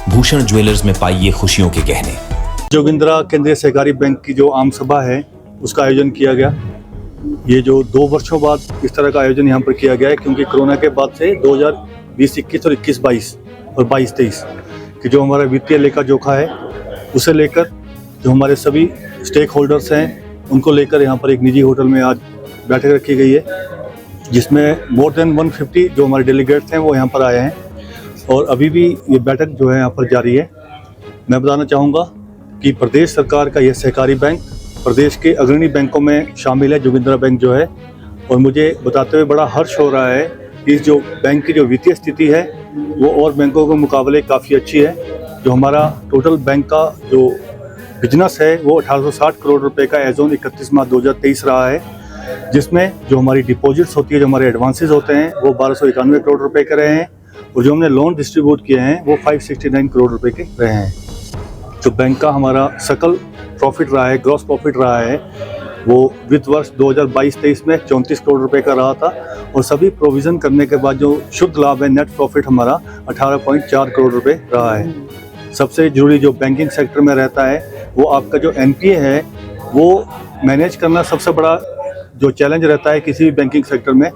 Bhushan jewellers में पाइए खुशियों के गहने। जोगिंद्रा केंद्रीय सहकारी बैंक की जो आम सभा है उसका आयोजन किया गया। ये जो 2 वर्षों बाद इस तरह का आयोजन यहाँ पर किया गया है, क्योंकि कोरोना के बाद से 2020-21 और 21-22 और 22-23 कि जो हमारा वित्तीय लेखा जोखा है उसे लेकर जो हमारे सभी स्टेक होल्डर्स हैं उनको लेकर यहाँ पर एक निजी होटल में आज बैठक रखी गई है, जिसमें मोर देन 150 जो हमारे डेलीगेट्स हैं वो यहाँ पर आए हैं और अभी भी ये बैठक जो है यहाँ पर जारी है। मैं बताना चाहूँगा कि प्रदेश सरकार का यह सहकारी बैंक प्रदेश के अग्रणी बैंकों में शामिल है, जोगिंद्रा बैंक जो है, और मुझे बताते हुए बड़ा हर्ष हो रहा है कि इस जो बैंक की जो वित्तीय स्थिति है वो और बैंकों के मुकाबले काफ़ी अच्छी है। जो हमारा टोटल बैंक का जो बिजनेस है वो 1860 करोड़ रुपए का एज ऑन 31 मार्च 2023 रहा है, जिसमें जो हमारी डिपॉजिट्स होती है, जो हमारे एडवांसेस होते हैं वो 1291 करोड़ रुपए के रहे हैं और जो हमने लोन डिस्ट्रीब्यूट किए हैं वो 569 करोड़ रुपए के रहे हैं। जो बैंक का हमारा सकल प्रॉफिट रहा है, ग्रॉस प्रॉफिट रहा है, वो वित्त वर्ष 2022-23 में 34 करोड़ रुपए का रहा था और सभी प्रोविज़न करने के बाद जो शुद्ध लाभ है, नेट प्रॉफिट हमारा 18.4 करोड़ रुपए रहा है। सबसे जरूरी जो बैंकिंग सेक्टर में रहता है वो आपका जो एनपीए है वो मैनेज करना सबसे बड़ा जो चैलेंज रहता है किसी भी बैंकिंग सेक्टर में।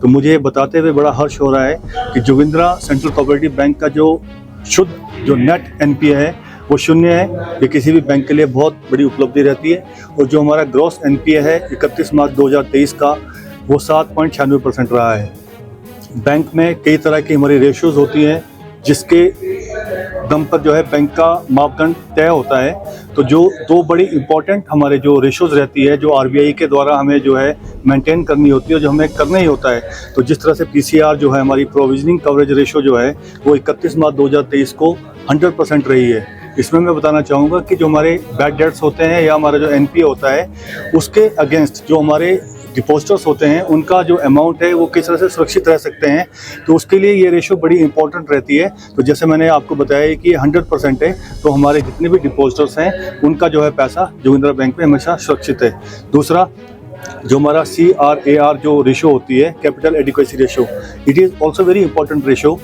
तो मुझे ये बताते हुए बड़ा हर्ष हो रहा है कि जोगिंद्रा सेंट्रल कोऑपरेटिव बैंक का जो शुद्ध जो नेट एनपीए है वो 0 है। ये किसी भी बैंक के लिए बहुत बड़ी उपलब्धि रहती है। और जो हमारा ग्रॉस एनपीए है 31 मार्च 2023 का वो 7.96% रहा है। बैंक में कई तरह की हमारी रेशियोज़ होती हैं जिसके दम पर जो है बैंक का मापदंड तय होता है। तो जो 2 बड़ी इंपॉर्टेंट हमारे जो रेशियोज़ रहती है जो आरबीआई के द्वारा हमें जो है मेंटेन करनी होती है, जो हमें करना ही होता है। तो जिस तरह से पीसीआर जो है हमारी प्रोविजनिंग कवरेज रेशियो जो है वो 31 मार्च 2023 को 100% रही है। इसमें मैं बताना चाहूँगा कि जो हमारे बैड डेट्स होते हैं या हमारा जो एनपीए होता है उसके अगेंस्ट जो हमारे डिपॉजिटर्स होते हैं उनका जो अमाउंट है वो किस तरह से सुरक्षित रह सकते हैं, तो उसके लिए ये रेशो बड़ी इंपॉर्टेंट रहती है। तो जैसे मैंने आपको बताया कि 100% है, तो हमारे जितने भी डिपॉजिटर्स हैं उनका जो है पैसा जोगिंद्रा बैंक में हमेशा सुरक्षित है। दूसरा जो हमारा CRAR जो रेशो होती है, capital adequacy ratio, it is also very important ratio.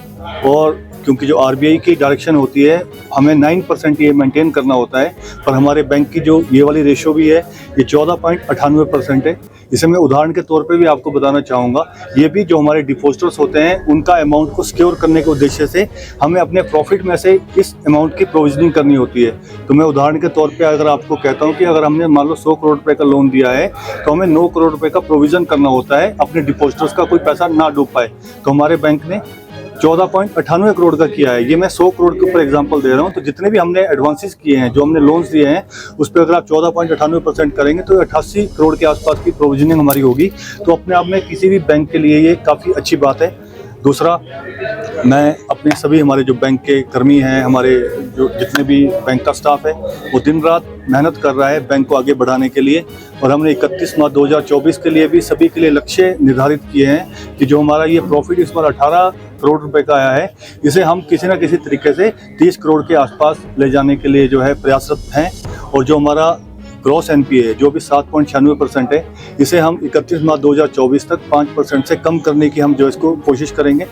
और क्योंकि जो आरबीआई की डायरेक्शन होती है हमें 9% ये मेंटेन करना होता है, पर हमारे बैंक की जो ये वाली रेशो भी है ये 14.98% है। इसे मैं उदाहरण के तौर पे भी आपको बताना चाहूँगा। ये भी जो हमारे डिपॉजिटर्स होते हैं उनका अमाउंट को सिक्योर करने के उद्देश्य से हमें अपने प्रॉफिट में से इस अमाउंट की प्रोविजनिंग करनी होती है। तो मैं उदाहरण के तौर पे अगर आपको कहता हूँ कि अगर हमने मान लो 100 करोड़ रुपए का लोन दिया है तो हमें 9 करोड़ रुपए का प्रोविज़न करना होता है अपने डिपॉजिटर्स का कोई पैसा ना डूब पाए। तो हमारे बैंक ने 14.98 करोड़ का किया है। ये मैं 100 करोड़ के ऊपर एग्जांपल दे रहा हूँ। तो जितने भी हमने एडवांसेस किए हैं, जो हमने लोन्स दिए हैं, उस पर अगर आप 14.98% करेंगे तो 88 करोड़ के आसपास की प्रोविजनिंग हमारी होगी। तो अपने आप में किसी भी बैंक के लिए ये काफ़ी अच्छी बात है। दूसरा, मैं अपने सभी हमारे जो बैंक के कर्मी हैं, हमारे जो जितने भी बैंक का स्टाफ है, वो दिन रात मेहनत कर रहा है बैंक को आगे बढ़ाने के लिए। और हमने 31 मार्च 2024 के लिए भी सभी के लिए लक्ष्य निर्धारित किए हैं कि जो हमारा ये प्रॉफिट इस बार 18 करोड़ रुपए का आया है, इसे हम किसी न किसी तरीके से 30 करोड़ के आसपास ले जाने के लिए जो है प्रयासरत हैं। और जो हमारा ग्रॉस एनपीए जो भी 7.96% है, इसे हम 31 मार्च 2024 तक 5% से कम करने की हम जो इसको कोशिश करेंगे।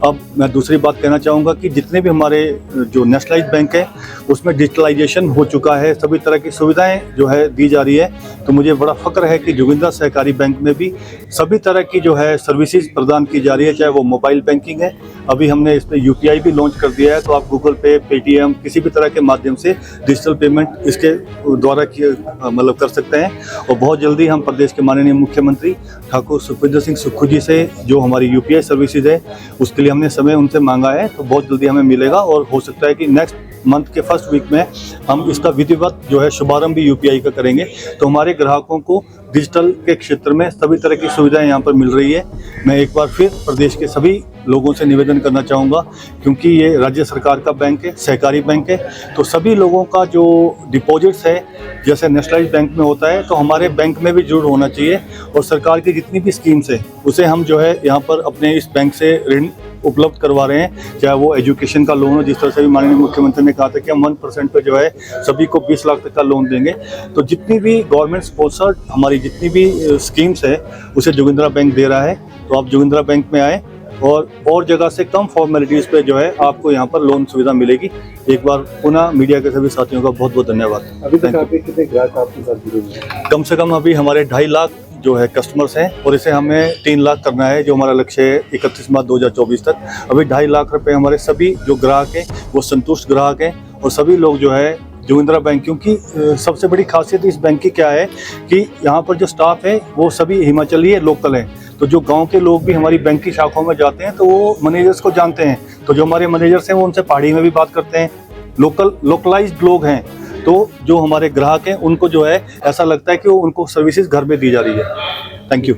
अब मैं दूसरी बात कहना चाहूँगा कि जितने भी हमारे जो नेशनलाइज बैंक है उसमें डिजिटलाइजेशन हो चुका है, सभी तरह की सुविधाएं जो है दी जा रही है। तो मुझे बड़ा फ़ख्र है कि जोगिंद्रा सहकारी बैंक में भी सभी तरह की जो है सर्विसेज प्रदान की जा रही है, चाहे वो मोबाइल बैंकिंग है, अभी हमने इस पर यूपीआई भी लॉन्च कर दिया है। तो आप गूगल पे, पेटीएम, किसी भी तरह के माध्यम से डिजिटल पेमेंट इसके द्वारा मतलब कर सकते हैं। और बहुत जल्दी हम प्रदेश के माननीय मुख्यमंत्री ठाकुर सुखविंदर सिंह सुक्खू जी से जो हमारी यूपीआई सर्विसेज है उसके लिए हमने समय उनसे मांगा है, तो बहुत जल्दी हमें मिलेगा। और हो सकता है कि नेक्स्ट मंथ के फर्स्ट वीक में हम इसका विधिवत जो है शुभारंभ भी यूपीआई का करेंगे। तो हमारे ग्राहकों को डिजिटल के क्षेत्र में सभी तरह की सुविधाएं यहाँ पर मिल रही है। मैं एक बार फिर प्रदेश के सभी लोगों से निवेदन करना चाहूँगा, क्योंकि ये राज्य सरकार का बैंक है, सहकारी बैंक है, तो सभी लोगों का जो डिपॉजिट्स है जैसे नेशनलाइज बैंक में होता है तो हमारे बैंक में भी जरूर होना चाहिए। और सरकार की जितनी भी स्कीम्स है उसे हम जो है यहाँ पर अपने इस बैंक से ऋण उपलब्ध करवा रहे हैं, चाहे वो एजुकेशन का लोन हो, जिस तरह से भी माननीय मुख्यमंत्री ने कहा था कि हम 1% पे जो है सभी को 20 लाख तक का लोन देंगे। तो जितनी भी गवर्नमेंट स्पॉन्सर्ड हमारी जितनी भी स्कीम्स है उसे जोगिंद्रा बैंक दे रहा है। तो आप जोगिंद्रा बैंक में आए और जगह से कम फॉर्मेलिटीज़ पे जो है आपको यहाँ पर लोन सुविधा मिलेगी। एक बार पुनः मीडिया के सभी साथियों का बहुत बहुत धन्यवाद। अभी तक आपके कितने ग्राहक आपके साथ जुड़े हुए हैं? कम से कम अभी हमारे 2.5 लाख जो है कस्टमर्स हैं और इसे हमें 3 लाख करना है, जो हमारा लक्ष्य है 31 मार्च 2024 तक। अभी 2.5 लाख रुपए हमारे सभी जो ग्राहक हैं वो संतुष्ट ग्राहक हैं और सभी लोग जो है जोगिंद्रा बैंक, क्योंकि सबसे बड़ी खासियत इस बैंक की क्या है कि यहाँ पर जो स्टाफ है वो सभी हिमाचली है, लोकल है। तो जो गांव के लोग भी हमारी बैंक की शाखाओं में जाते हैं तो वो मैनेजर्स को जानते हैं, तो जो हमारे मैनेजर्स हैं वो उनसे पहाड़ी में भी बात करते हैं, लोकलाइज्ड लोग हैं। तो जो हमारे ग्राहक हैं उनको जो है ऐसा लगता है कि उनको सर्विसेज घर में दी जा रही है। Thank you.